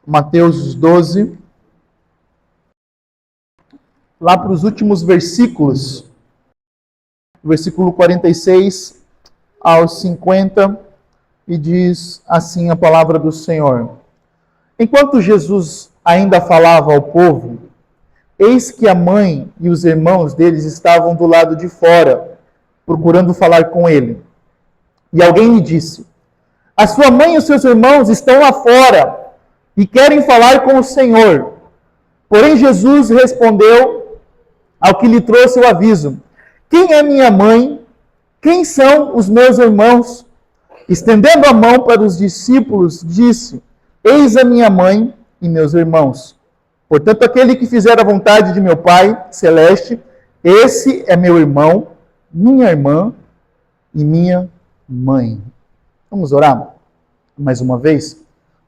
Mateus 12, lá para os últimos versículos, versículo 46 aos 50, e diz assim a palavra do Senhor. Enquanto Jesus ainda falava ao povo, eis que a mãe e os irmãos deles estavam do lado de fora, procurando falar com ele. E alguém lhe disse: a sua mãe e os seus irmãos estão lá fora e querem falar com o Senhor. Porém, Jesus respondeu ao que lhe trouxe o aviso: quem é minha mãe? Quem são os meus irmãos? Estendendo a mão para os discípulos, disse: eis a minha mãe e meus irmãos. Portanto, aquele que fizer a vontade de meu Pai celeste, esse é meu irmão, minha irmã e minha mãe. Vamos orar mais uma vez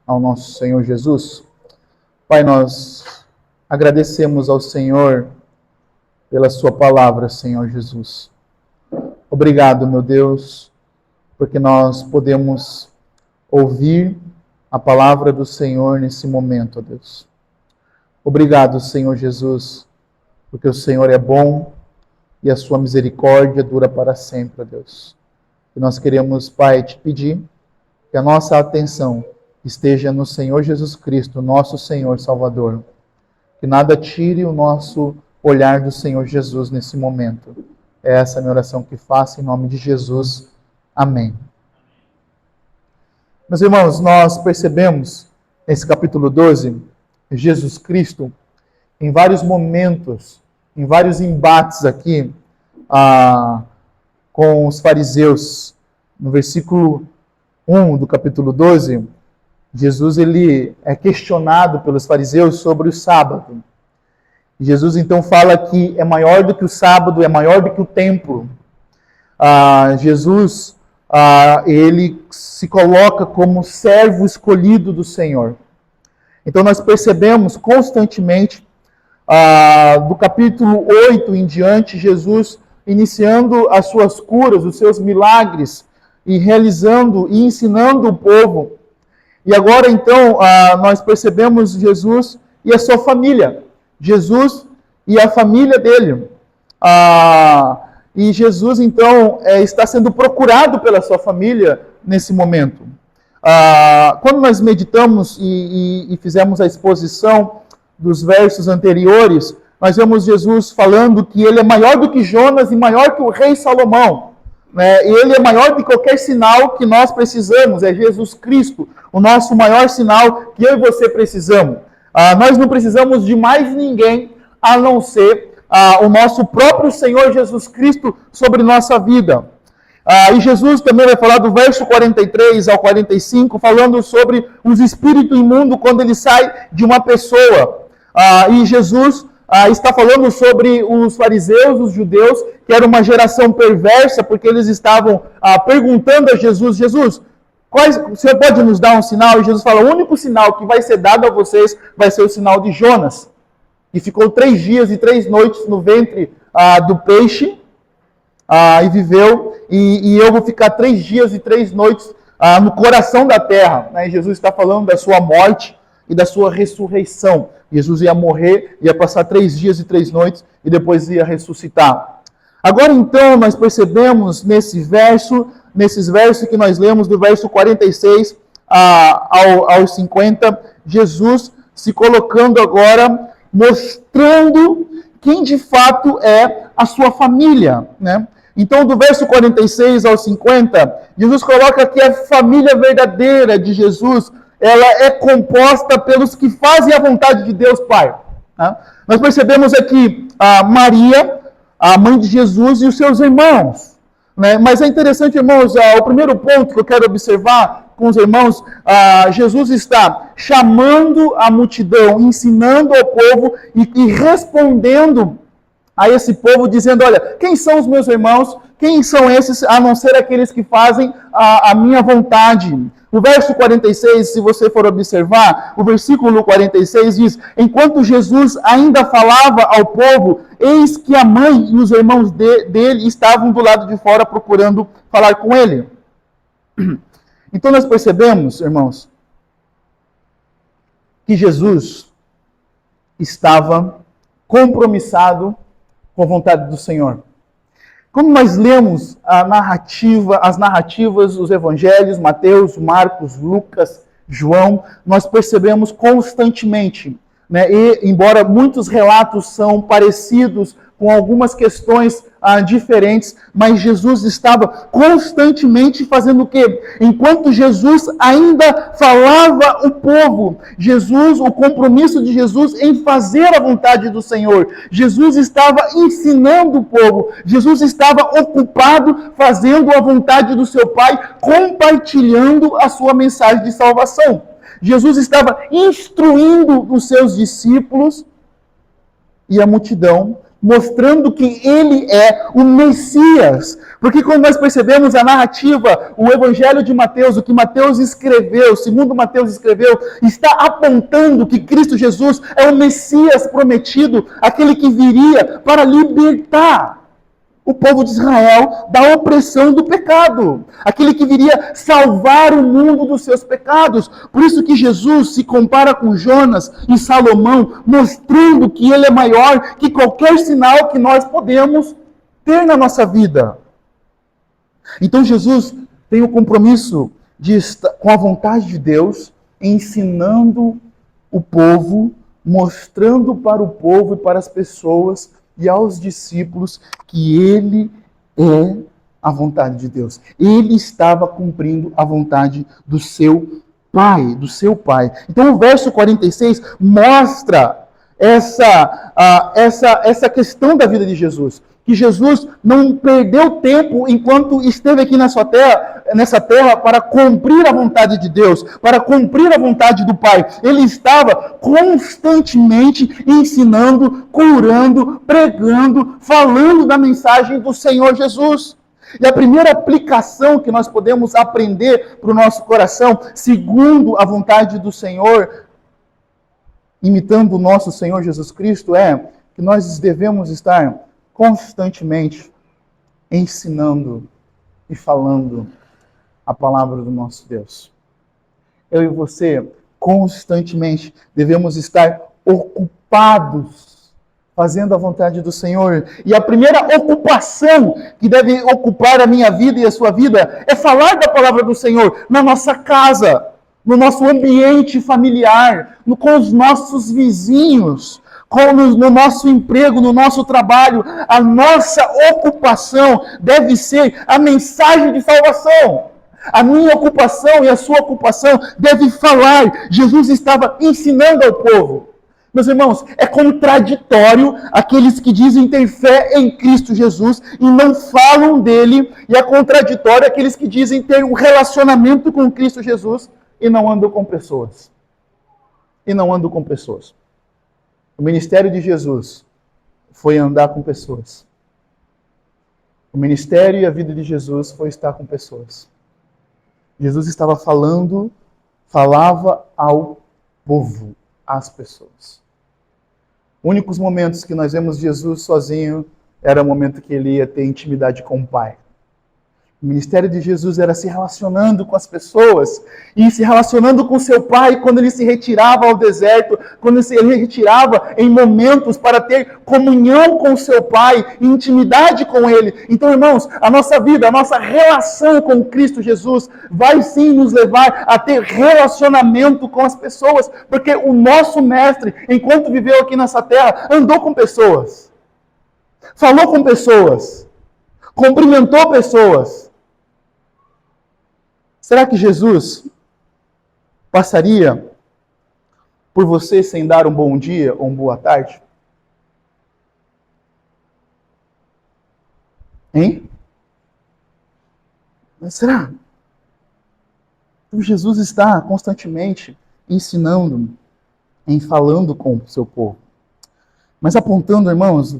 ao nosso Senhor Jesus. Pai, nós agradecemos ao Senhor pela sua palavra, Senhor Jesus. Obrigado, meu Deus, porque nós podemos ouvir a palavra do Senhor nesse momento, ó Deus. Obrigado, Senhor Jesus, porque o Senhor é bom e a sua misericórdia dura para sempre, ó Deus. E nós queremos, Pai, te pedir que a nossa atenção esteja no Senhor Jesus Cristo, nosso Senhor Salvador. Que nada tire o nosso olhar do Senhor Jesus nesse momento. É essa a minha oração que faço em nome de Jesus. Amém. Meus irmãos, nós percebemos nesse capítulo 12, Jesus Cristo, em vários momentos, em vários embates aqui, com os fariseus. No versículo 1 do capítulo 12, Jesus ele é questionado pelos fariseus sobre o sábado. Jesus então fala que é maior do que o sábado, é maior do que o templo. Jesus ele se coloca como servo escolhido do Senhor. Então nós percebemos constantemente, do capítulo 8 em diante, Jesus iniciando as suas curas, os seus milagres, e realizando e ensinando o povo. E agora então nós percebemos Jesus e a sua família. Jesus e a família dele. E Jesus então está sendo procurado pela sua família nesse momento. Quando nós meditamos e fizemos a exposição dos versos anteriores, nós vemos Jesus falando que ele é maior do que Jonas e maior que o rei Salomão. Ele é maior do que qualquer sinal que nós precisamos. É Jesus Cristo, o nosso maior sinal que eu e você precisamos. Nós não precisamos de mais ninguém a não ser o nosso próprio Senhor Jesus Cristo sobre nossa vida. E Jesus também vai falar do verso 43 ao 45, falando sobre os espíritos imundos quando ele sai de uma pessoa. E Jesus está falando sobre os fariseus, os judeus, que era uma geração perversa, porque eles estavam perguntando a Jesus: Jesus, o Senhor pode nos dar um sinal? E Jesus fala: o único sinal que vai ser dado a vocês vai ser o sinal de Jonas. E ficou 3 dias e 3 noites no ventre do peixe, e viveu, e eu vou ficar 3 dias e 3 noites no coração da terra. Jesus está falando da sua morte e da sua ressurreição. Jesus ia morrer, ia passar 3 dias e 3 noites, e depois ia ressuscitar. Agora então nós percebemos nesses versos que nós lemos, do verso 46 aos 50, Jesus se colocando agora, mostrando quem de fato é a sua família, Então, do verso 46 ao 50, Jesus coloca que a família verdadeira de Jesus, ela é composta pelos que fazem a vontade de Deus Pai. Nós percebemos aqui Maria, a mãe de Jesus, e os seus irmãos. Mas é interessante, irmãos, o primeiro ponto que eu quero observar com os irmãos, Jesus está chamando a multidão, ensinando ao povo e respondendo a esse povo, dizendo: olha, quem são os meus irmãos? Quem são esses, a não ser aqueles que fazem a minha vontade? O verso 46, se você for observar, o versículo 46 diz: enquanto Jesus ainda falava ao povo, eis que a mãe e os irmãos dele estavam do lado de fora procurando falar com ele. Então nós percebemos, irmãos, que Jesus estava compromissado com a vontade do Senhor. Quando nós lemos as narrativas, os evangelhos, Mateus, Marcos, Lucas, João, nós percebemos constantemente, né, e embora muitos relatos são parecidos, com algumas questões diferentes, mas Jesus estava constantemente fazendo o quê? Enquanto Jesus ainda falava o povo, o compromisso de Jesus em fazer a vontade do Senhor, Jesus estava ensinando o povo, Jesus estava ocupado fazendo a vontade do seu Pai, compartilhando a sua mensagem de salvação. Jesus estava instruindo os seus discípulos e a multidão, mostrando que ele é o Messias. Porque quando nós percebemos a narrativa, o Evangelho de Mateus, o que Mateus escreveu, segundo Mateus escreveu, está apontando que Cristo Jesus é o Messias prometido, aquele que viria para libertar o povo de Israel da opressão do pecado. Aquele que viria salvar o mundo dos seus pecados. Por isso que Jesus se compara com Jonas e Salomão, mostrando que ele é maior que qualquer sinal que nós podemos ter na nossa vida. Então Jesus tem o compromisso de estar com a vontade de Deus, ensinando o povo, mostrando para o povo e para as pessoas e aos discípulos que ele é a vontade de Deus. Ele estava cumprindo a vontade do seu Pai, Então o verso 46 mostra essa questão da vida de Jesus. Que Jesus não perdeu tempo enquanto esteve aqui nessa terra para cumprir a vontade de Deus, para cumprir a vontade do Pai. Ele estava constantemente ensinando, curando, pregando, falando da mensagem do Senhor Jesus. E a primeira aplicação que nós podemos aprender para o nosso coração, segundo a vontade do Senhor, imitando o nosso Senhor Jesus Cristo, é que nós devemos estar constantemente ensinando e falando a palavra do nosso Deus. Eu e você, constantemente, devemos estar ocupados fazendo a vontade do Senhor. E a primeira ocupação que deve ocupar a minha vida e a sua vida é falar da palavra do Senhor na nossa casa, no nosso ambiente familiar, com os nossos vizinhos, no nosso emprego, no nosso trabalho. A nossa ocupação deve ser a mensagem de salvação. A minha ocupação e a sua ocupação deve falar. Jesus estava ensinando ao povo. Meus irmãos, é contraditório aqueles que dizem ter fé em Cristo Jesus e não falam dele, e é contraditório aqueles que dizem ter um relacionamento com Cristo Jesus e não andam com pessoas. O ministério de Jesus foi andar com pessoas. O ministério e a vida de Jesus foi estar com pessoas. Jesus estava falava ao povo, às pessoas. Únicos momentos que nós vemos Jesus sozinho era o momento que ele ia ter intimidade com o Pai. O ministério de Jesus era se relacionando com as pessoas e se relacionando com seu Pai quando ele se retirava ao deserto, quando ele se retirava em momentos para ter comunhão com seu Pai, intimidade com Ele. Então, irmãos, a nossa vida, a nossa relação com Cristo Jesus vai sim nos levar a ter relacionamento com as pessoas, porque o nosso Mestre, enquanto viveu aqui nessa terra, andou com pessoas, falou com pessoas, cumprimentou pessoas. Será que Jesus passaria por você sem dar um bom dia ou uma boa tarde? Hein? Mas será? Então Jesus está constantemente ensinando, falando com o seu povo. Mas apontando, irmãos,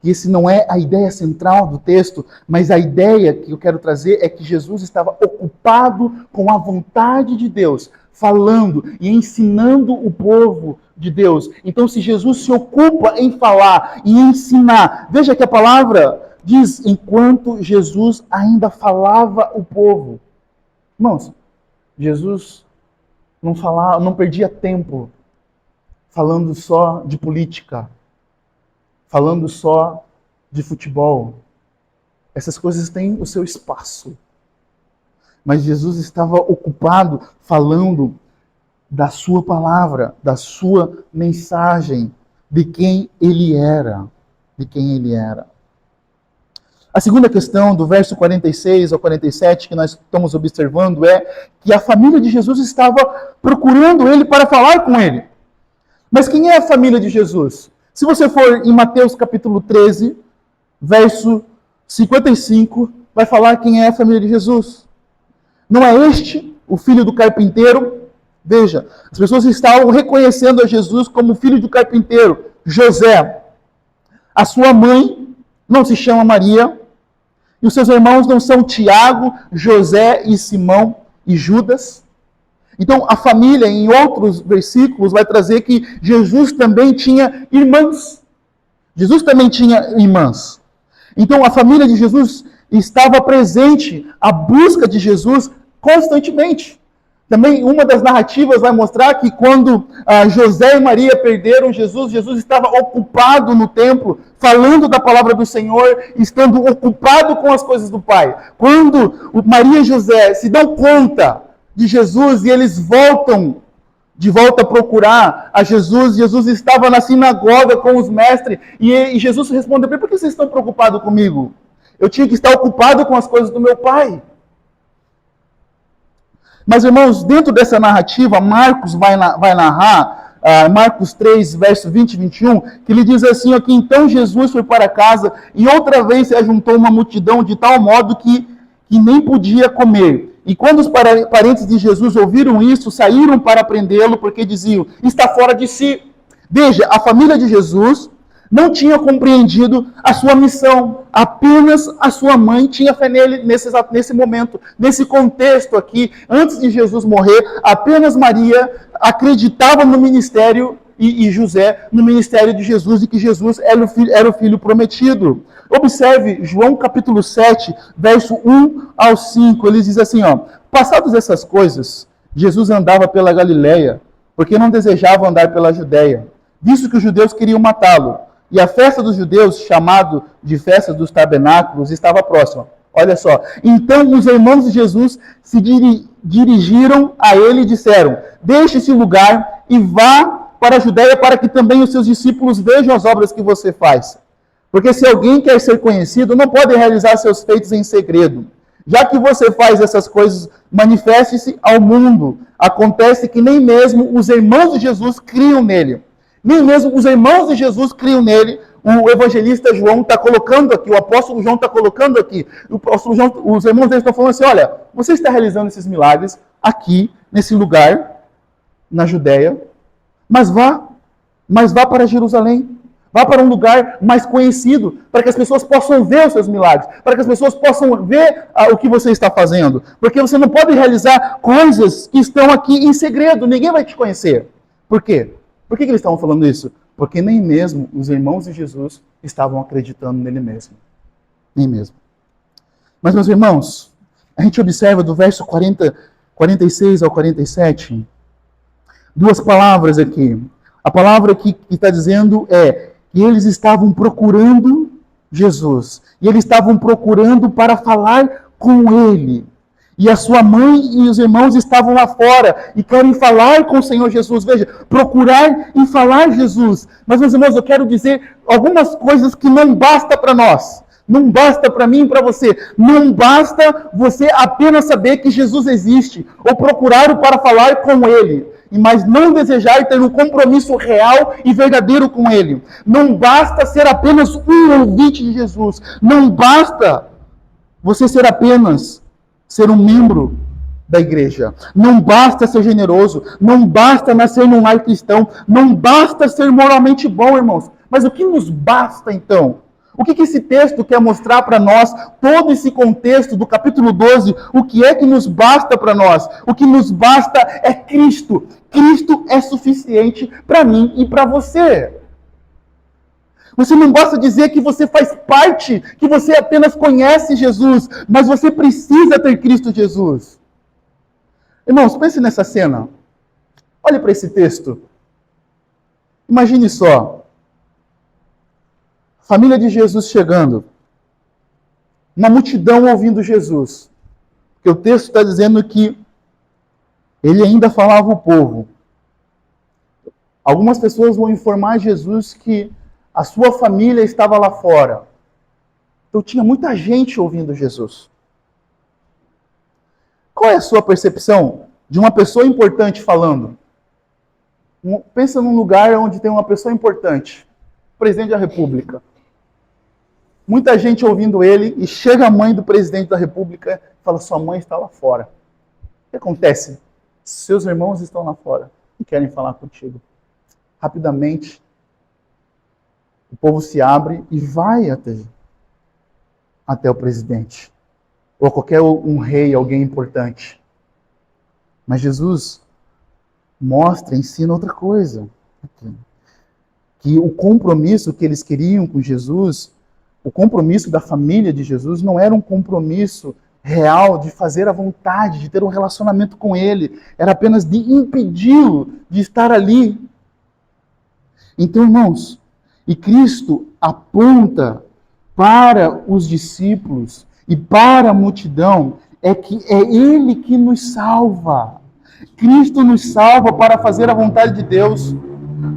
que esse não é a ideia central do texto, mas a ideia que eu quero trazer é que Jesus estava ocupado com a vontade de Deus, falando e ensinando o povo de Deus. Então, se Jesus se ocupa em falar e ensinar, veja que a palavra diz, enquanto Jesus ainda falava o povo. Irmãos, Jesus não perdia tempo falando só de política, falando só de futebol. Essas coisas têm o seu espaço. Mas Jesus estava ocupado falando da sua palavra, da sua mensagem, de quem ele era. De quem ele era. A segunda questão, do verso 46 ao 47, que nós estamos observando, é que a família de Jesus estava procurando ele para falar com ele. Mas quem é a família de Jesus? Se você for em Mateus capítulo 13, verso 55, vai falar quem é a família de Jesus. Não é este o filho do carpinteiro? Veja, as pessoas estavam reconhecendo a Jesus como filho do carpinteiro, José. A sua mãe não se chama Maria, e os seus irmãos não são Tiago, José e Simão e Judas. Então, a família, em outros versículos, vai trazer que Jesus também tinha irmãs. Jesus também tinha irmãs. Então, a família de Jesus estava presente, a busca de Jesus constantemente. Também uma das narrativas vai mostrar que quando José e Maria perderam Jesus, Jesus estava ocupado no templo, falando da palavra do Senhor, estando ocupado com as coisas do Pai. Quando Maria e José se dão conta de Jesus e eles voltam de volta a procurar a Jesus, Jesus estava na sinagoga com os mestres e Jesus respondeu: por que vocês estão preocupados comigo? Eu tinha que estar ocupado com as coisas do meu Pai. Mas, irmãos, dentro dessa narrativa, Marcos vai narrar, Marcos 3, verso 20 e 21, que ele diz assim, ó, que então Jesus foi para casa e outra vez se ajuntou uma multidão de tal modo que nem podia comer. E quando os parentes de Jesus ouviram isso, saíram para prendê-lo, porque diziam, está fora de si. Veja, a família de Jesus não tinha compreendido a sua missão. Apenas a sua mãe tinha fé nele nesse momento, nesse contexto aqui. Antes de Jesus morrer, apenas Maria acreditava no ministério e José no ministério de Jesus e que Jesus era o filho prometido. Observe João capítulo 7, verso 1 ao 5. Ele diz assim, ó, passadas essas coisas, Jesus andava pela Galileia, porque não desejava andar pela Judéia, visto que os judeus queriam matá-lo. E a festa dos judeus, chamado de festa dos tabernáculos, estava próxima. Olha só. Então os irmãos de Jesus se dirigiram a ele e disseram, deixe esse lugar e vá para a Judéia para que também os seus discípulos vejam as obras que você faz. Porque se alguém quer ser conhecido, não pode realizar seus feitos em segredo. Já que você faz essas coisas, manifeste-se ao mundo. Acontece que nem mesmo os irmãos de Jesus criam nele. Nem mesmo os irmãos de Jesus criam nele. O evangelista João está colocando aqui, o apóstolo João está colocando aqui. O apóstolo João, os irmãos dele estão falando assim, olha, você está realizando esses milagres aqui, nesse lugar, na Judéia, mas vá para Jerusalém. Vá para um lugar mais conhecido, para que as pessoas possam ver os seus milagres, para que as pessoas possam ver o que você está fazendo. Porque você não pode realizar coisas que estão aqui em segredo, ninguém vai te conhecer. Por quê? Por que eles estavam falando isso? Porque nem mesmo os irmãos de Jesus estavam acreditando nele mesmo. Nem mesmo. Mas, meus irmãos, a gente observa do verso 46 ao 47, duas palavras aqui. A palavra que está dizendo é que eles estavam procurando Jesus. E eles estavam procurando para falar com ele. E a sua mãe e os irmãos estavam lá fora e querem falar com o Senhor Jesus. Veja, procurar e falar Jesus. Mas, meus irmãos, eu quero dizer algumas coisas que não basta para nós. Não basta para mim e para você. Não basta você apenas saber que Jesus existe ou procurar para falar com ele. Mas não desejar ter um compromisso real e verdadeiro com ele. Não basta ser apenas um ouvinte de Jesus. Não basta você ser um membro da igreja. Não basta ser generoso. Não basta nascer num lar cristão. Não basta ser moralmente bom, irmãos. Mas o que nos basta, então? O que esse texto quer mostrar para nós? Todo esse contexto do capítulo 12, o que é que nos basta para nós? O que nos basta é Cristo. Cristo é suficiente para mim e para você. Você não basta dizer que você faz parte, que você apenas conhece Jesus, mas você precisa ter Cristo Jesus. Irmãos, pense nessa cena. Olhe para esse texto. Imagine só, família de Jesus chegando, uma multidão ouvindo Jesus. Porque o texto está dizendo que ele ainda falava ao povo. Algumas pessoas vão informar Jesus que a sua família estava lá fora. Então tinha muita gente ouvindo Jesus. Qual é a sua percepção de uma pessoa importante falando? Pensa num lugar onde tem uma pessoa importante, presidente da República. Muita gente ouvindo ele, e chega a mãe do presidente da República e fala: sua mãe está lá fora. O que acontece? Seus irmãos estão lá fora e querem falar contigo. Rapidamente, o povo se abre e vai até o presidente. Ou qualquer um rei, alguém importante. Mas Jesus ensina outra coisa. Que o compromisso que eles queriam com Jesus, o compromisso da família de Jesus, não era um compromisso real de fazer a vontade, de ter um relacionamento com Ele. Era apenas de impedi-lo de estar ali. Então, irmãos, e Cristo aponta para os discípulos e para a multidão, é que é Ele que nos salva. Cristo nos salva para fazer a vontade de Deus.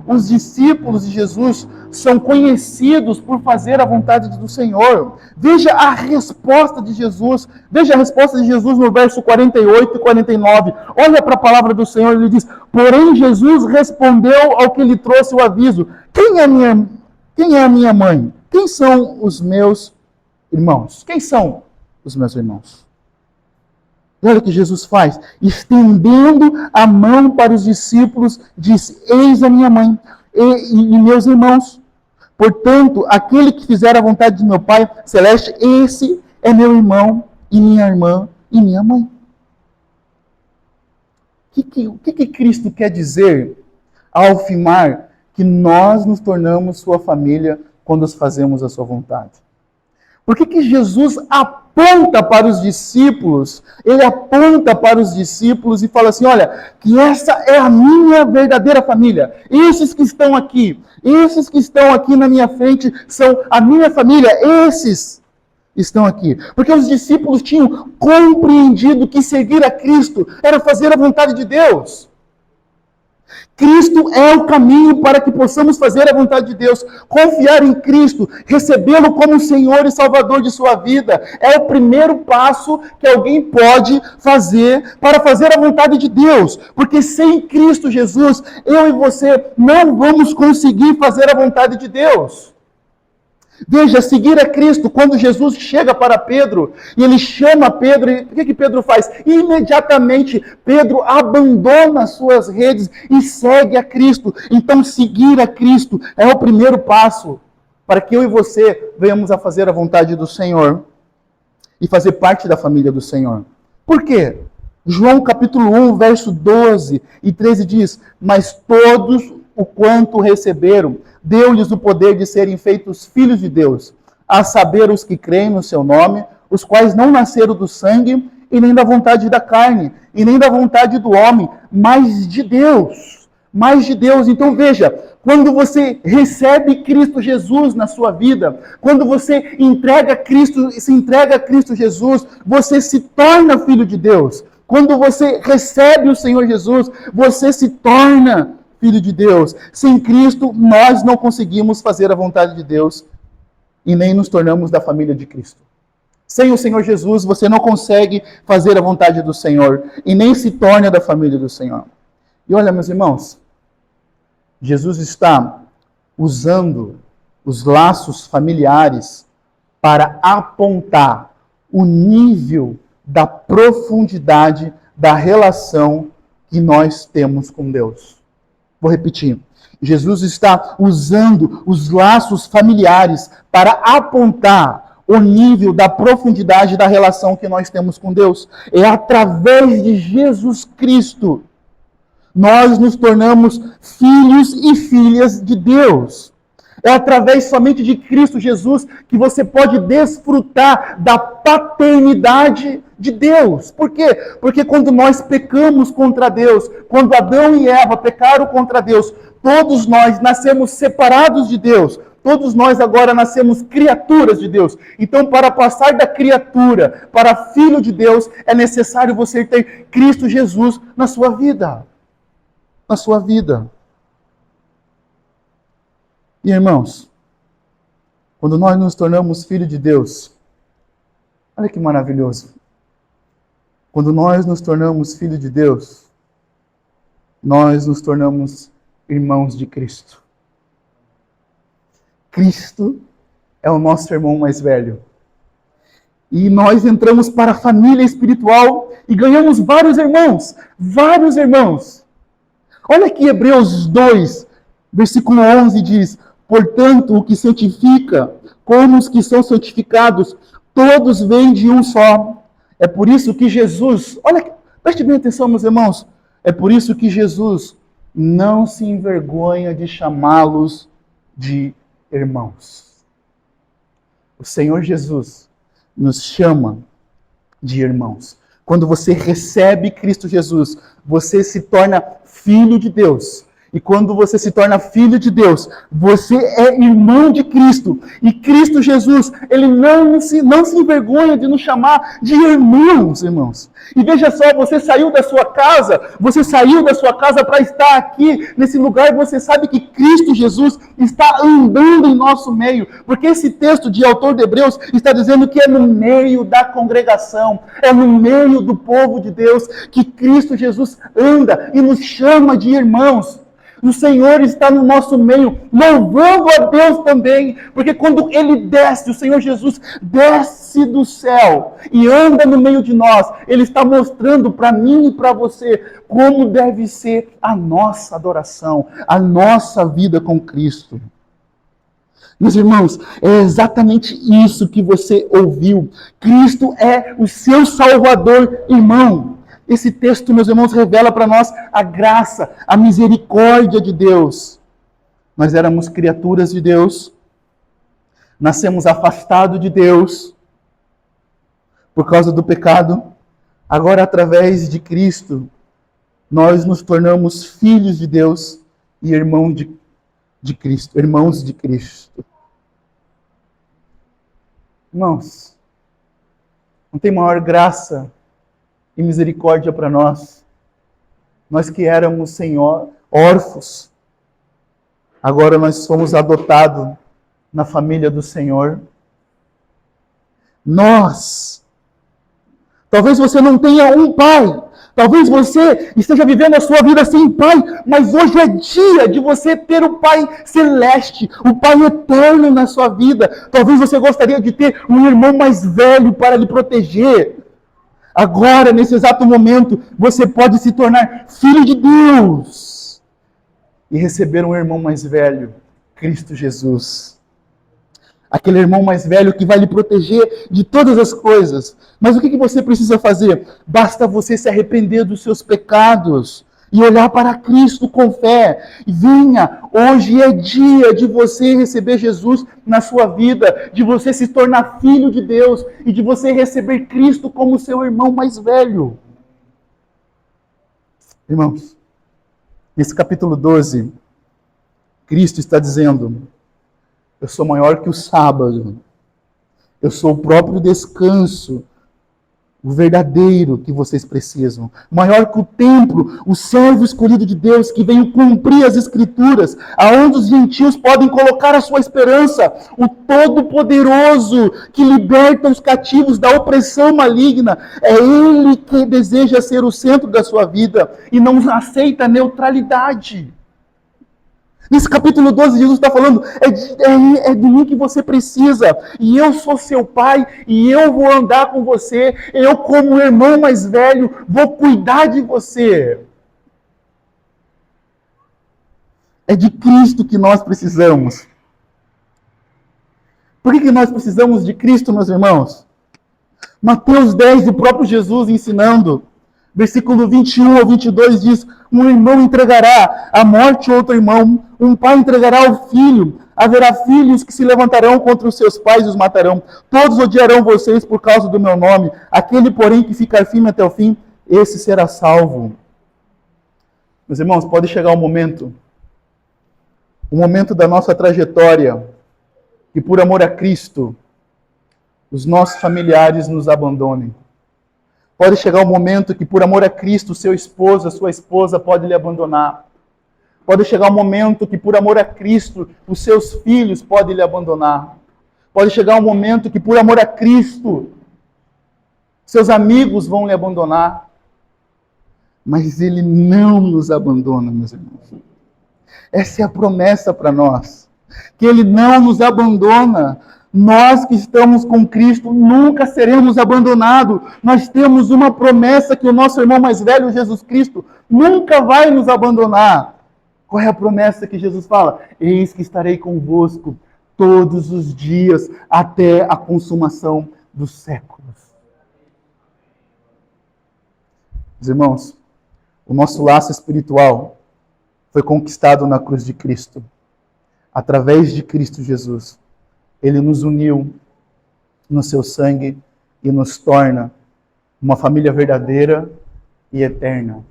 Os discípulos de Jesus são conhecidos por fazer a vontade do Senhor. Veja a resposta de Jesus. Veja a resposta de Jesus no verso 48 e 49. Olha para a palavra do Senhor, ele diz: porém Jesus respondeu ao que lhe trouxe o aviso: quem é a minha mãe? Quem são os meus irmãos? Quem são os meus irmãos? Olha o que Jesus faz. Estendendo a mão para os discípulos, disse: eis a minha mãe e meus irmãos. Portanto, aquele que fizer a vontade de meu Pai Celeste, esse é meu irmão e minha irmã e minha mãe. O que Cristo quer dizer ao afirmar que nós nos tornamos sua família quando fazemos a sua vontade? Por que Jesus aponta para os discípulos? Ele aponta para os discípulos e fala assim: olha, que essa é a minha verdadeira família. Esses que estão aqui na minha frente são a minha família. Esses estão aqui. Porque os discípulos tinham compreendido que seguir a Cristo era fazer a vontade de Deus. Cristo é o caminho para que possamos fazer a vontade de Deus. Confiar em Cristo, recebê-lo como Senhor e Salvador de sua vida, é o primeiro passo que alguém pode fazer para fazer a vontade de Deus. Porque sem Cristo Jesus, eu e você não vamos conseguir fazer a vontade de Deus. Veja, seguir a Cristo, quando Jesus chega para Pedro, e ele chama Pedro, e o que Pedro faz? Imediatamente, Pedro abandona as suas redes e segue a Cristo. Então, seguir a Cristo é o primeiro passo para que eu e você venhamos a fazer a vontade do Senhor e fazer parte da família do Senhor. Por quê? João capítulo 1, verso 12 e 13 diz: mas todos o quanto receberam, deu-lhes o poder de serem feitos filhos de Deus, a saber os que creem no seu nome, os quais não nasceram do sangue, e nem da vontade da carne, e nem da vontade do homem, mas de Deus. Mas de Deus. Então veja, quando você recebe Cristo Jesus na sua vida, quando você se entrega a Cristo Jesus, você se torna filho de Deus. Quando você recebe o Senhor Jesus, você se torna filho de Deus. Sem Cristo, nós não conseguimos fazer a vontade de Deus e nem nos tornamos da família de Cristo. Sem o Senhor Jesus, você não consegue fazer a vontade do Senhor e nem se torna da família do Senhor. E olha, meus irmãos, Jesus está usando os laços familiares para apontar o nível da profundidade da relação que nós temos com Deus. Vou repetir. Jesus está usando os laços familiares para apontar o nível da profundidade da relação que nós temos com Deus. É através de Jesus Cristo nós nos tornamos filhos e filhas de Deus. É através somente de Cristo Jesus que você pode desfrutar da paternidade de Deus. Por quê? Porque quando nós pecamos contra Deus, quando Adão e Eva pecaram contra Deus, todos nós nascemos separados de Deus. Todos nós agora nascemos criaturas de Deus. Então, para passar da criatura para filho de Deus, é necessário você ter Cristo Jesus na sua vida. Na sua vida. E irmãos, quando nós nos tornamos filhos de Deus, olha que maravilhoso. Quando nós nos tornamos filhos de Deus, nós nos tornamos irmãos de Cristo. Cristo é o nosso irmão mais velho. E nós entramos para a família espiritual e ganhamos vários irmãos. Vários irmãos. Olha aqui Hebreus 2, versículo 11 diz: portanto, o que santifica, como os que são santificados, todos vêm de um só. É por isso que Jesus, olha, preste bem atenção, meus irmãos, é por isso que Jesus não se envergonha de chamá-los de irmãos. O Senhor Jesus nos chama de irmãos. Quando você recebe Cristo Jesus, você se torna filho de Deus. E quando você se torna filho de Deus, você é irmão de Cristo. E Cristo Jesus, ele não se envergonha de nos chamar de irmãos, irmãos. E veja só, você saiu da sua casa para estar aqui nesse lugar, você sabe que Cristo Jesus está andando em nosso meio. Porque esse texto de autor de Hebreus está dizendo que é no meio da congregação, é no meio do povo de Deus que Cristo Jesus anda e nos chama de irmãos. O Senhor está no nosso meio, louvando a Deus também, porque quando Ele desce, o Senhor Jesus desce do céu e anda no meio de nós, Ele está mostrando para mim e para você como deve ser a nossa adoração, a nossa vida com Cristo. Meus irmãos, é exatamente isso que você ouviu. Cristo é o seu Salvador, irmão. Esse texto, meus irmãos, revela para nós a graça, a misericórdia de Deus. Nós éramos criaturas de Deus, nascemos afastados de Deus por causa do pecado. Agora, através de Cristo, nós nos tornamos filhos de Deus e irmãos de Cristo, irmãos de Cristo. Irmãos, não tem maior graça e misericórdia para nós. Nós que éramos, Senhor, órfãos, agora nós fomos adotados na família do Senhor. Nós, talvez você não tenha um pai, talvez você esteja vivendo a sua vida sem pai, mas hoje é dia de você ter o Pai Celeste, o Pai Eterno na sua vida. Talvez você gostaria de ter um irmão mais velho para lhe proteger. Agora, nesse exato momento, você pode se tornar filho de Deus e receber um irmão mais velho, Cristo Jesus. Aquele irmão mais velho que vai lhe proteger de todas as coisas. Mas o que você precisa fazer? Basta você se arrepender dos seus pecados e olhar para Cristo com fé. Venha, hoje é dia de você receber Jesus na sua vida, de você se tornar filho de Deus e de você receber Cristo como seu irmão mais velho. Irmãos, nesse capítulo 12, Cristo está dizendo: eu sou maior que o sábado, eu sou o próprio descanso, o verdadeiro que vocês precisam. Maior que o templo, o servo escolhido de Deus que veio cumprir as Escrituras, aonde os gentios podem colocar a sua esperança. O Todo-Poderoso que liberta os cativos da opressão maligna. É Ele que deseja ser o centro da sua vida e não aceita neutralidade. Nesse capítulo 12, Jesus está falando, é de mim que você precisa, e eu sou seu pai, e eu vou andar com você, eu como irmão mais velho, vou cuidar de você. É de Cristo que nós precisamos. Por que nós precisamos de Cristo, meus irmãos? Mateus 10, o próprio Jesus ensinando, versículo 21 ao 22 diz: um irmão entregará à morte outro irmão, um pai entregará ao filho, Haverá filhos que se levantarão contra os seus pais e os matarão. Todos odiarão vocês por causa do meu nome. Aquele, porém, que ficar firme até o fim, esse será salvo. Meus irmãos, pode chegar um momento da nossa trajetória, que por amor a Cristo, os nossos familiares nos abandonem. Pode chegar um momento que por amor a Cristo, seu esposo, a sua esposa pode lhe abandonar. Pode chegar um momento que por amor a Cristo, os seus filhos podem lhe abandonar. Pode chegar um momento que por amor a Cristo, seus amigos vão lhe abandonar. Mas Ele não nos abandona, meus irmãos. Essa é a promessa para nós. Que Ele não nos abandona. Nós que estamos com Cristo nunca seremos abandonados. Nós temos uma promessa que o nosso irmão mais velho, Jesus Cristo, nunca vai nos abandonar. Qual é a promessa que Jesus fala? Eis que estarei convosco todos os dias até a consumação dos séculos. Meus irmãos, o nosso laço espiritual foi conquistado na cruz de Cristo. Através de Cristo Jesus. Ele nos uniu no seu sangue e nos torna uma família verdadeira e eterna.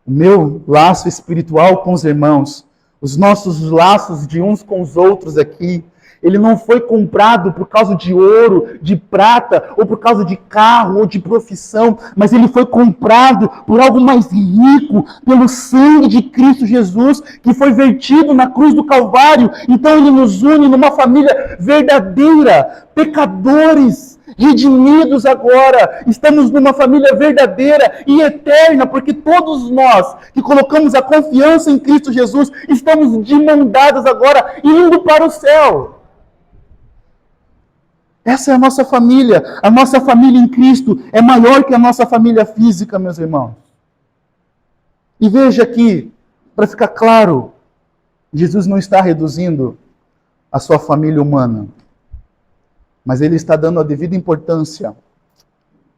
O meu laço espiritual com os irmãos, os nossos laços de uns com os outros aqui, ele não foi comprado por causa de ouro, de prata, ou por causa de carro, ou de profissão, mas ele foi comprado por algo mais rico, pelo sangue de Cristo Jesus, que foi vertido na cruz do Calvário. Então ele nos une numa família verdadeira, pecadores, redimidos agora, estamos numa família verdadeira e eterna, porque todos nós que colocamos a confiança em Cristo Jesus, estamos de mão dadas agora, indo para o céu. Essa é a nossa família em Cristo é maior que a nossa família física, meus irmãos. E veja aqui, para ficar claro, Jesus não está reduzindo a sua família humana, mas Ele está dando a devida importância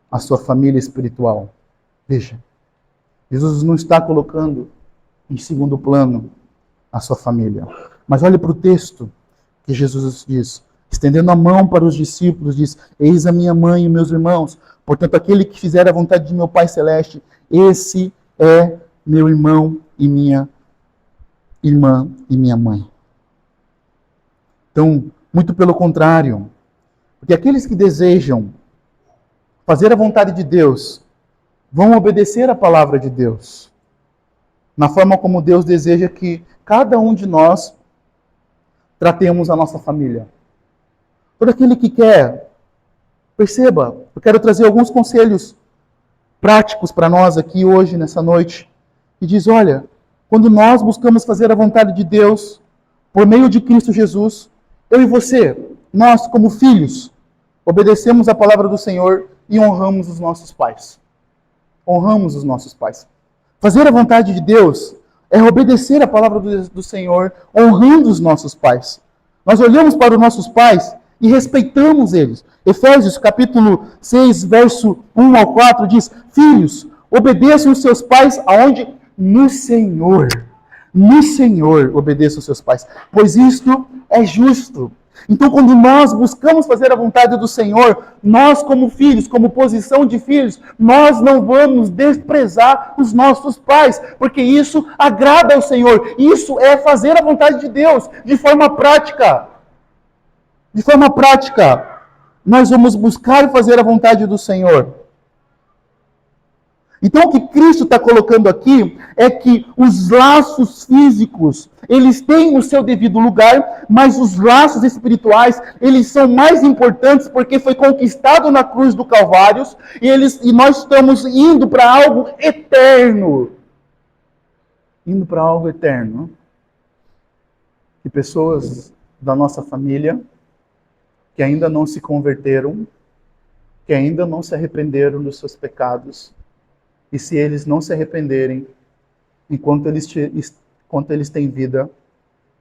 à sua família espiritual. Veja, Jesus não está colocando em segundo plano a sua família. Mas olhe para o texto que Jesus diz, estendendo a mão para os discípulos, diz, eis a minha mãe e meus irmãos, portanto aquele que fizer a vontade de meu Pai Celeste, esse é meu irmão e minha irmã e minha mãe. Então, muito pelo contrário, porque aqueles que desejam fazer a vontade de Deus, vão obedecer a palavra de Deus, na forma como Deus deseja que cada um de nós tratemos a nossa família. Todo aquele que quer, perceba, eu quero trazer alguns conselhos práticos para nós aqui hoje, nessa noite, e diz, olha, quando nós buscamos fazer a vontade de Deus, por meio de Cristo Jesus, eu e você, nós como filhos, obedecemos a palavra do Senhor e honramos os nossos pais. Honramos os nossos pais. Fazer a vontade de Deus é obedecer a palavra do Senhor, honrando os nossos pais. Nós olhamos para os nossos pais e respeitamos eles. Efésios capítulo 6, verso 1 ao 4 diz, filhos, obedeçam os seus pais aonde? No Senhor. No Senhor obedeçam os seus pais, pois isto é justo. Então, quando nós buscamos fazer a vontade do Senhor, nós como filhos, como posição de filhos, nós não vamos desprezar os nossos pais, porque isso agrada ao Senhor. Isso é fazer a vontade de Deus, de forma prática. De forma prática, nós vamos buscar fazer a vontade do Senhor. Então, o que Cristo está colocando aqui é que os laços físicos, eles têm o seu devido lugar, mas os laços espirituais, eles são mais importantes porque foi conquistado na cruz do Calvário e nós estamos indo para algo eterno. Indo para algo eterno. E pessoas da nossa família que ainda não se converteram, que ainda não se arrependeram dos seus pecados, e se eles não se arrependerem, enquanto eles têm vida,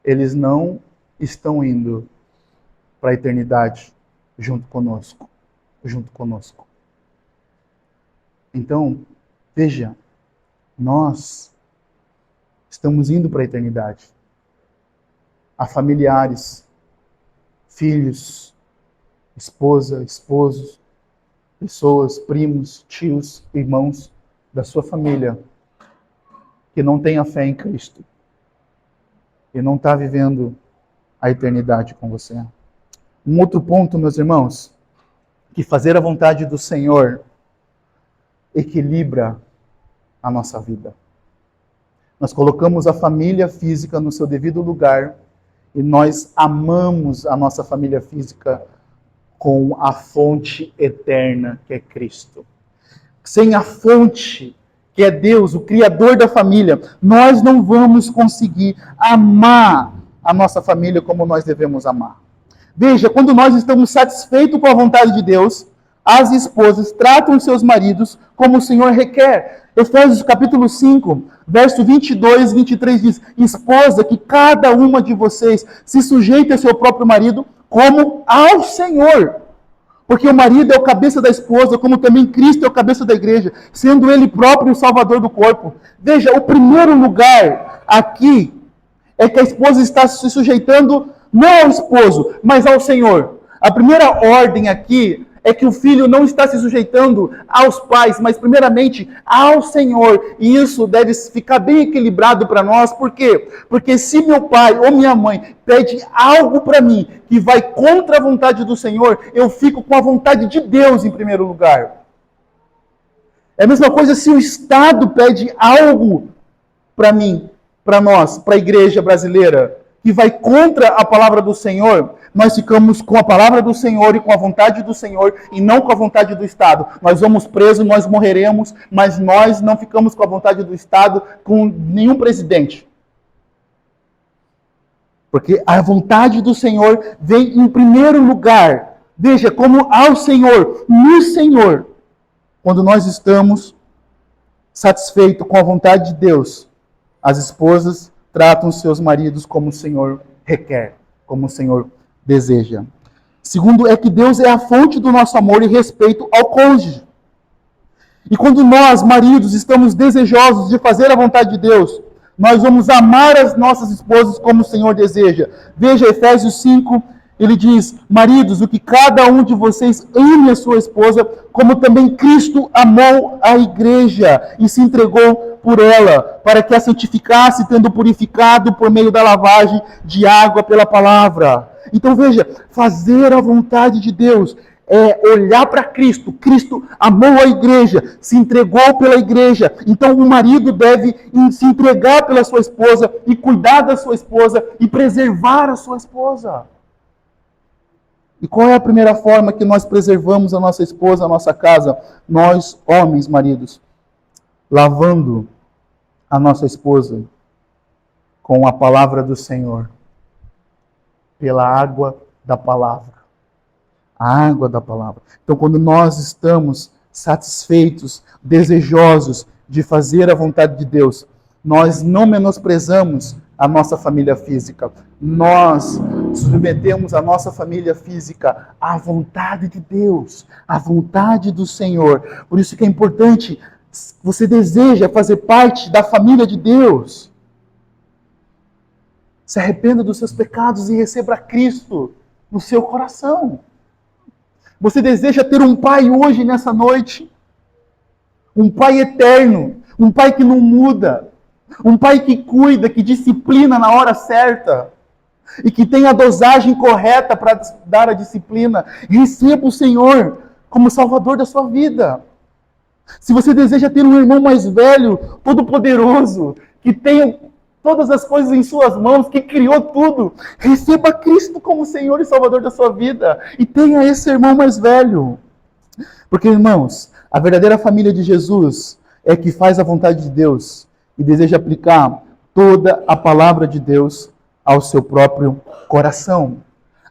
eles não estão indo para a eternidade junto conosco. Então, veja, nós estamos indo para a eternidade. a familiares, filhos, esposa, esposos, pessoas, primos, tios, irmãos da sua família que não tem a fé em Cristo e não está vivendo a eternidade com você. Um outro ponto, meus irmãos, que fazer a vontade do Senhor equilibra a nossa vida. Nós colocamos a família física no seu devido lugar e nós amamos a nossa família física com a fonte eterna que é Cristo. Sem a fonte que é Deus, o Criador da família, nós não vamos conseguir amar a nossa família como nós devemos amar. Veja, quando nós estamos satisfeitos com a vontade de Deus, as esposas tratam os seus maridos como o Senhor requer. Efésios capítulo 5, verso 22 e 23 diz: esposa, que cada uma de vocês se sujeite a seu próprio marido como ao Senhor. Porque o marido é o cabeça da esposa, como também Cristo é o cabeça da igreja, sendo ele próprio o salvador do corpo. Veja, o primeiro lugar aqui é que a esposa está se sujeitando não ao esposo, mas ao Senhor. A primeira ordem aqui é que o filho não está se sujeitando aos pais, mas primeiramente ao Senhor. E isso deve ficar bem equilibrado para nós. Por quê? Porque se meu pai ou minha mãe pede algo para mim que vai contra a vontade do Senhor, eu fico com a vontade de Deus em primeiro lugar. É a mesma coisa se o Estado pede algo para mim, para nós, para a igreja brasileira, que vai contra a palavra do Senhor, nós ficamos com a palavra do Senhor e com a vontade do Senhor e não com a vontade do Estado. Nós vamos presos, nós morreremos, mas nós não ficamos com a vontade do Estado, com nenhum presidente. Porque a vontade do Senhor vem em primeiro lugar. Veja, como ao Senhor, no Senhor, quando nós estamos satisfeitos com a vontade de Deus, as esposas tratam seus maridos como o Senhor requer, como o Senhor deseja. Segundo, é que Deus é a fonte do nosso amor e respeito ao cônjuge. E quando nós, maridos, estamos desejosos de fazer a vontade de Deus, nós vamos amar as nossas esposas como o Senhor deseja. Veja Efésios 5, ele diz: maridos, o que cada um de vocês ame a sua esposa, como também Cristo amou a igreja e se entregou por ela, para que a santificasse, tendo purificado por meio da lavagem de água pela palavra. Então veja, fazer a vontade de Deus é olhar para Cristo. Cristo amou a igreja, se entregou pela igreja. Então o marido deve se entregar pela sua esposa e cuidar da sua esposa e preservar a sua esposa. E qual é a primeira forma que nós preservamos a nossa esposa, a nossa casa? Nós, homens, maridos, lavando a nossa esposa com a palavra do Senhor, pela água da palavra. A água da palavra. Então, quando nós estamos satisfeitos, desejosos de fazer a vontade de Deus, nós não menosprezamos a nossa família física. Nós submetemos a nossa família física à vontade de Deus, à vontade do Senhor. Por isso que é importante, você deseja fazer parte da família de Deus, se arrependa dos seus pecados e receba Cristo no seu coração. Você deseja ter um pai hoje, nessa noite? Um pai eterno, um pai que não muda, um pai que cuida, que disciplina na hora certa e que tem a dosagem correta para dar a disciplina. Receba o Senhor como Salvador da sua vida. Se você deseja ter um irmão mais velho, todo-poderoso, que tenha todas as coisas em suas mãos, que criou tudo, receba Cristo como Senhor e Salvador da sua vida e tenha esse irmão mais velho. Porque, irmãos, a verdadeira família de Jesus é que faz a vontade de Deus e deseja aplicar toda a palavra de Deus ao seu próprio coração.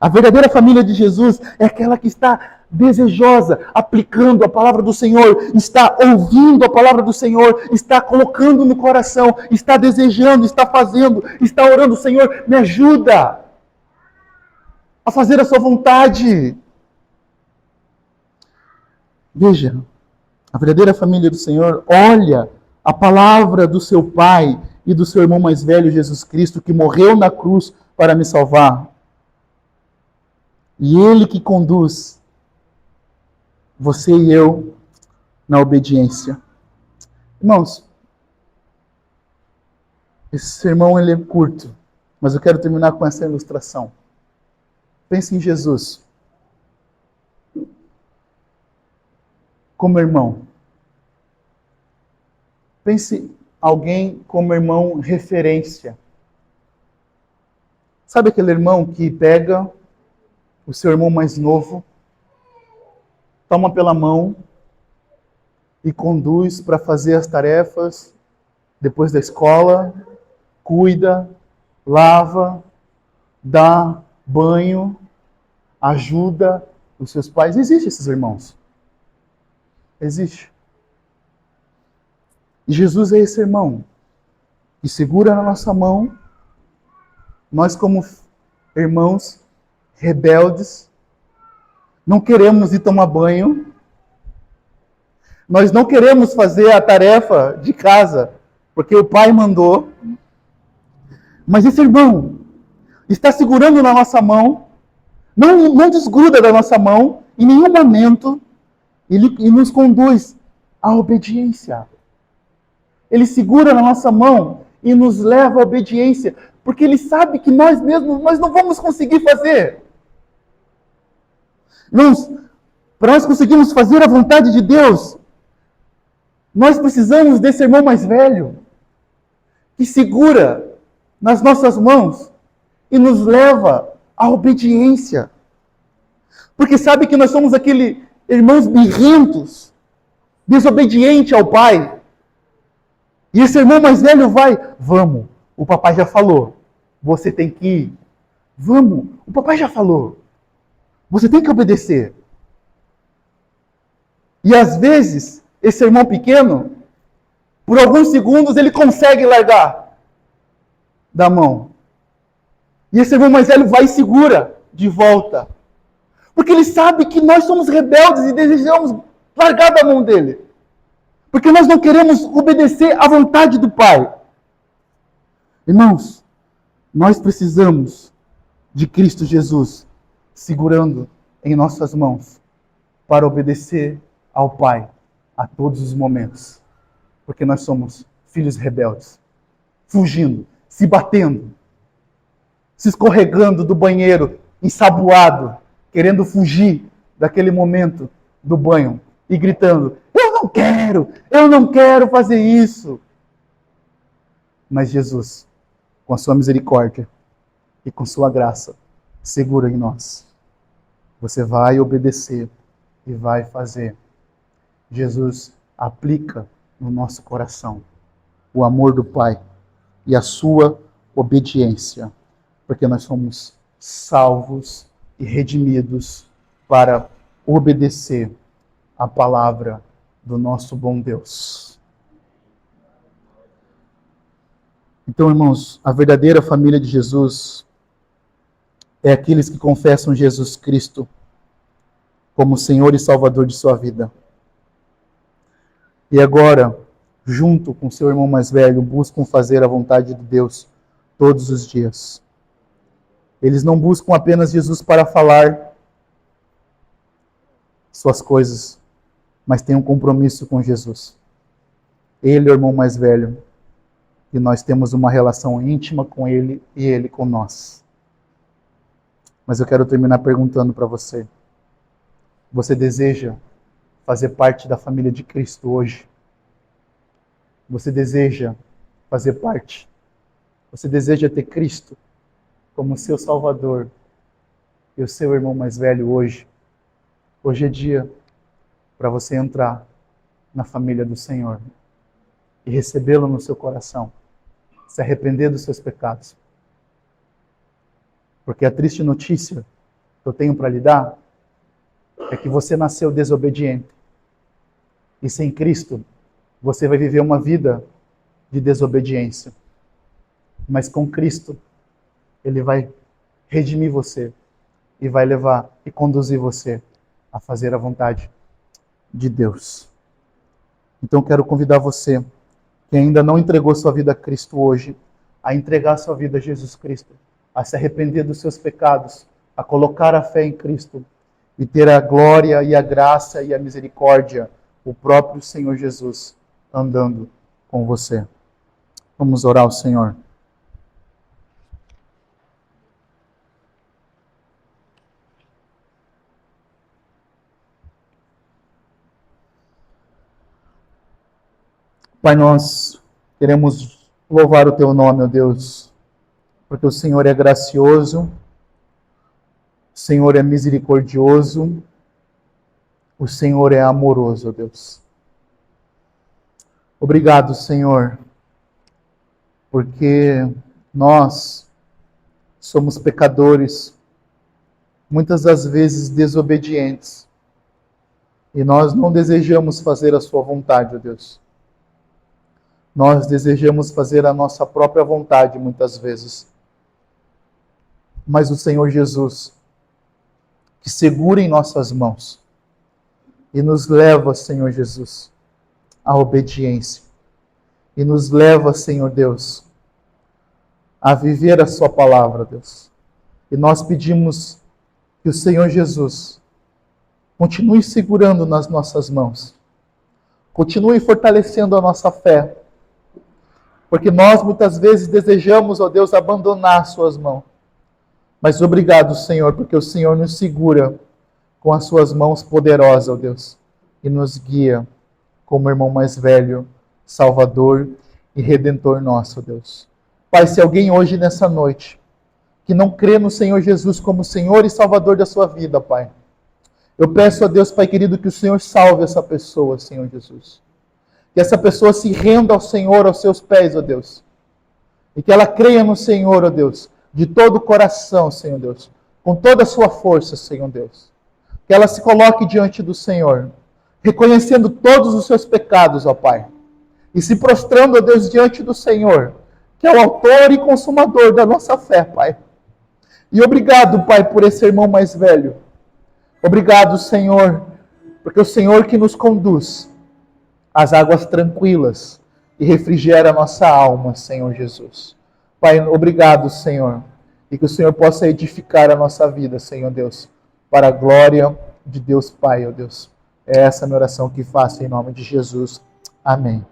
A verdadeira família de Jesus é aquela que está desejosa, aplicando a palavra do Senhor, está ouvindo a palavra do Senhor, está colocando no coração, está desejando, está fazendo, está orando: Senhor, me ajuda a fazer a sua vontade. Veja, a verdadeira família do Senhor olha a palavra do seu pai e do seu irmão mais velho, Jesus Cristo, que morreu na cruz para me salvar. E Ele que conduz você e eu na obediência. Irmãos, esse sermão ele é curto, mas eu quero terminar com essa ilustração. Pense em Jesus como irmão. Pense alguém como irmão referência. Sabe aquele irmão que pega o seu irmão mais novo, toma pela mão e conduz para fazer as tarefas depois da escola, cuida, lava, dá banho, ajuda os seus pais? Existem esses irmãos. Existe. E Jesus é esse irmão que segura na nossa mão, nós como irmãos rebeldes, não queremos ir tomar banho, nós não queremos fazer a tarefa de casa, porque o pai mandou, mas esse irmão está segurando na nossa mão, não desgruda da nossa mão, em nenhum momento, e nos conduz à obediência. Ele segura na nossa mão e nos leva à obediência, porque Ele sabe que nós mesmos nós não vamos conseguir fazer. Irmãos, para nós conseguirmos fazer a vontade de Deus, nós precisamos desse irmão mais velho, que segura nas nossas mãos e nos leva à obediência. Porque sabe que nós somos aqueles irmãos birrentos, desobedientes ao Pai. E esse irmão mais velho vai, vamos, o papai já falou, você tem que ir. Vamos, o papai já falou, você tem que obedecer. E às vezes, esse irmão pequeno, por alguns segundos, ele consegue largar da mão. E esse irmão mais velho vai e segura de volta. Porque ele sabe que nós somos rebeldes e desejamos largar da mão dele. Porque nós não queremos obedecer à vontade do Pai. Irmãos, nós precisamos de Cristo Jesus segurando em nossas mãos para obedecer ao Pai a todos os momentos. Porque nós somos filhos rebeldes, fugindo, se batendo, se escorregando do banheiro, ensaboado, querendo fugir daquele momento do banho e gritando, eu não quero fazer isso. Mas Jesus, com a sua misericórdia e com sua graça, segura em nós. Você vai obedecer e vai fazer. Jesus aplica no nosso coração o amor do Pai e a sua obediência, porque nós somos salvos e redimidos para obedecer a palavra do nosso bom Deus. Então, irmãos, a verdadeira família de Jesus é aqueles que confessam Jesus Cristo como Senhor e Salvador de sua vida. E agora, junto com seu irmão mais velho, buscam fazer a vontade de Deus todos os dias. Eles não buscam apenas Jesus para falar suas coisas, mas têm um compromisso com Jesus. Ele é o irmão mais velho, e nós temos uma relação íntima com ele e ele com nós. Mas eu quero terminar perguntando para você: você deseja fazer parte da família de Cristo hoje? Você deseja fazer parte? Você deseja ter Cristo como seu Salvador e o seu irmão mais velho hoje? Hoje é dia para você entrar na família do Senhor e recebê-lo no seu coração, se arrepender dos seus pecados. Porque a triste notícia que eu tenho para lhe dar é que você nasceu desobediente. E sem Cristo, você vai viver uma vida de desobediência. Mas com Cristo, Ele vai redimir você e vai levar e conduzir você a fazer a vontade de Deus. Então quero convidar você, que ainda não entregou sua vida a Cristo hoje, a entregar sua vida a Jesus Cristo a se arrepender dos seus pecados, a colocar a fé em Cristo e ter a glória e a graça e a misericórdia, o próprio Senhor Jesus andando com você. Vamos orar ao Senhor. Pai, nós queremos louvar o Teu nome, ó Deus, porque o Senhor é gracioso, o Senhor é misericordioso, o Senhor é amoroso, ó Deus. Obrigado, Senhor, porque nós somos pecadores, muitas das vezes desobedientes, e nós não desejamos fazer a Sua vontade, ó Deus. Nós desejamos fazer a nossa própria vontade, muitas vezes. Mas o Senhor Jesus, que segura em nossas mãos e nos leva, Senhor Jesus, à obediência. E nos leva, Senhor Deus, a viver a Sua palavra, Deus. E nós pedimos que o Senhor Jesus continue segurando nas nossas mãos. Continue fortalecendo a nossa fé. Porque nós muitas vezes desejamos, ó Deus, abandonar Suas mãos. Mas obrigado, Senhor, porque o Senhor nos segura com as Suas mãos poderosas, ó Deus, e nos guia como irmão mais velho, Salvador e Redentor nosso, ó Deus. Pai, se alguém hoje nessa noite que não crê no Senhor Jesus como Senhor e Salvador da sua vida, Pai, eu peço a Deus, Pai querido, que o Senhor salve essa pessoa, Senhor Jesus. Que essa pessoa se renda ao Senhor, aos seus pés, ó Deus. E que ela creia no Senhor, ó Deus, de todo o coração, Senhor Deus. Com toda a sua força, Senhor Deus. Que ela se coloque diante do Senhor, reconhecendo todos os seus pecados, ó Pai. E se prostrando, ó Deus, diante do Senhor, que é o autor e consumador da nossa fé, Pai. E obrigado, Pai, por esse irmão mais velho. Obrigado, Senhor, porque é o Senhor que nos conduz às águas tranquilas e refrigera a nossa alma, Senhor Jesus. Pai, obrigado, Senhor, e que o Senhor possa edificar a nossa vida, Senhor Deus, para a glória de Deus Pai, ó Deus. É essa a minha oração que faço em nome de Jesus. Amém.